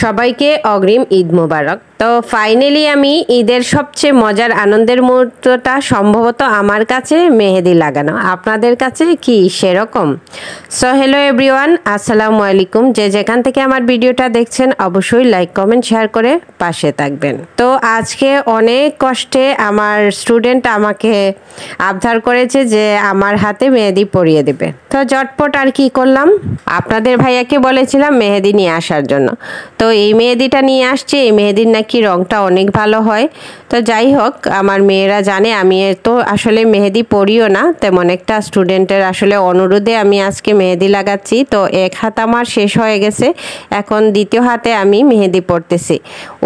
সবাইকে অগ্রিম ঈদ মোবারক। তো ফাইনালি আমি ঈদের সবচেয়ে মজার আনন্দের মুহূর্তটা সম্ভবত আমার কাছে মেহেদি লাগানো, আপনাদের কাছে কি সেরকম? সো হ্যালো এভরিওয়ান, আসসালামু আলাইকুম। যে যেখান থেকে আমার ভিডিওটা দেখছেন অবশ্যই লাইক কমেন্ট শেয়ার করে পাশে থাকবেন। তো আজকে অনেক কষ্টে আমার স্টুডেন্ট আমাকে আবদার করেছে যে আমার হাতে মেহেদি পরিয়ে দেবে। তো ঝটপট আর কি করলাম, আপনাদের ভাইয়াকে বলেছিলাম মেহেদি নিয়ে আসার জন্য। তো এই মেহেদিটা নিয়ে আসছি, এই মেহেদির নাকি রঙটা অনেক ভালো হয়। তো যাই হোক, আমার মেয়েরা জানে আমি তো আসলে মেহেদি পরিও না তেমন একটা, স্টুডেন্টের আসলে অনুরোধে আমি আজকে মেহেদি লাগাচ্ছি। তো এক হাত আমার শেষ হয়ে গেছে, এখন দ্বিতীয় হাতে আমি মেহেদি পরতেছি।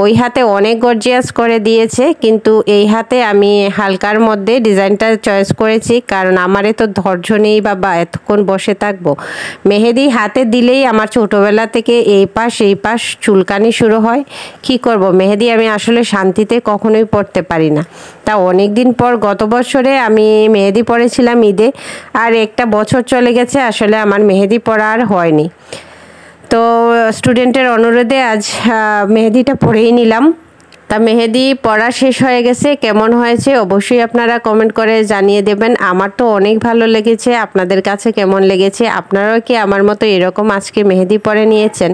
ওই হাতে অনেক গর্জিয়াস করে দিয়েছে, কিন্তু এই হাতে আমি হালকার মধ্যে ডিজাইনটা চয়েস করেছি, কারণ আমার তো ধৈর্য নেই বাবা, এতক্ষণ বসে থাকবো। মেহেদি হাতে দিলেই আমার ছোটোবেলা থেকে এই পাশ এই পাশ চুলকানি শুরু হয়। কি করব, মেহেদি আমি আসলে শান্তিতে কখনোই পরতে পারি না। তা অনেক দিন পর গত বছরে আমি মেহেদি পরেছিলাম ঈদে, আর একটা বছর চলে গেছে আসলে আমার মেহেদি পরা আর হয়নি। তো স্টুডেন্টের অনুরোধে আজ মেহেদিটা পরেই নিলাম। তা মেহেদি পড়া শেষ হয়ে গেছে, কেমন হয়েছে অবশ্যই আপনারা কমেন্ট করে জানিয়ে দেবেন। আমার তো অনেক ভালো লেগেছে, আপনাদের কাছে কেমন লেগেছে? আপনারাও কি আমার মতো এরকম আজকে মেহেদি পরে নিয়েছেন?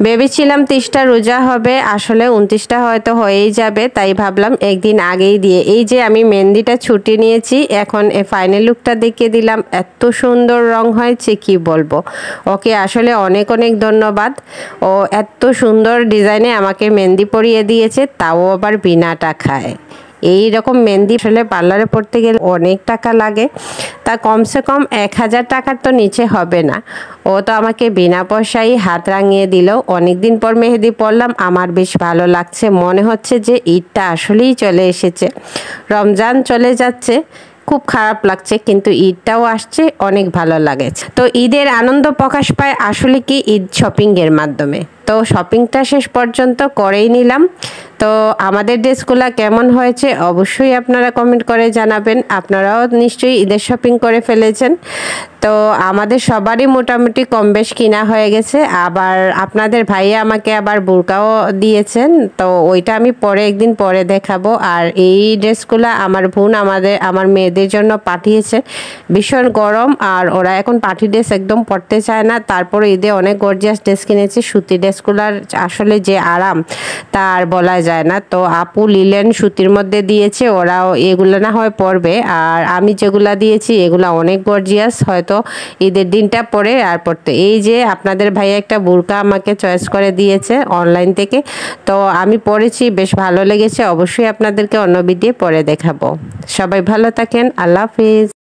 ভেবেছিলাম 30টা রোজা হবে, আসলে 29টা হয়তো হয়েই যাবে, তাই ভাবলাম একদিন আগেই দিয়ে। এই যে আমি মেহেদিটা ছুটি নিয়েছি, এখন ফাইনাল লুকটা দেখিয়ে দিলাম। এত সুন্দর রং হয়েছে কি বলবো। ওকে আসলে অনেক অনেক ধন্যবাদ। ও এত সুন্দর ডিজাইনে আমাকে মেহেদি পরিয়ে দিয়েছে, তাও আবার বিনা টাকায়। এই রকম মেহেদি আসলে পার্লারে পড়তে গেলে অনেক টাকা লাগে, তা কমসে কম 1000 টাকার তো নিচে হবে না। ও তো আমাকে বিনা পয়সায় হাত রাঙিয়ে দিল। অনেক দিন পর মেহেদি পরলাম, আমার বেশ ভালো লাগছে। মনে হচ্ছে যে ঈদটা আসলেই চলে এসেছে, রমজান চলে যাচ্ছে, খুব খারাপ লাগছে, কিন্তু ঈদটাও আসছে, অনেক ভালো লাগে। তো ঈদের আনন্দ প্রকাশ পায় আসলে কি ঈদ শপিংয়ের মাধ্যমে। তো শপিংটা শেষ পর্যন্ত করেই নিলাম। তো আমাদের ড্রেসগুলো কেমন হয়েছে অবশ্যই আপনারা কমেন্ট করে জানাবেন। আপনারাও নিশ্চয়ই ঈদের শপিং করে ফেলেছেন। তো আমাদের সবারই মোটামুটি কম বেশ কিনা হয়ে গেছে। আবার আপনাদের ভাইয়া আমাকে আবার বোরকাও দিয়েছেন, তো ওইটা আমি পরে একদিন পরে দেখাবো। আর এই ড্রেসগুলো আমার বোন আমার মেয়েদের জন্য পাঠিয়েছে। ভীষণ গরম, আর ওরা এখন পার্টি ড্রেস একদম পরতে চায় না। তারপরে ঈদে অনেক গর্জিয়াস ড্রেস কিনেছি। সুতি ড্রেসগুলোর আসলে যে আরাম তার বলা যায় না। তো আপু লিলেন সুতির মধ্যে দিয়েছে, ওরাও এগুলো না হয় পরবে। আর আমি যেগুলা দিয়েছি এগুলো অনেক গর্জিয়াস, হয়তো ঈদের দিনটা পরে আর পরতে। এই যে আপনাদের ভাইয়া একটা বোরকা আমাকে চয়েস করে দিয়েছে অনলাইন থেকে, তো আমি পরেছি, বেশ ভালো লেগেছে। অবশ্যই আপনাদেরকে অন্য ভিডিও পরে দেখাবো। সবাই ভালো থাকেন, আল্লাহ হাফিজ।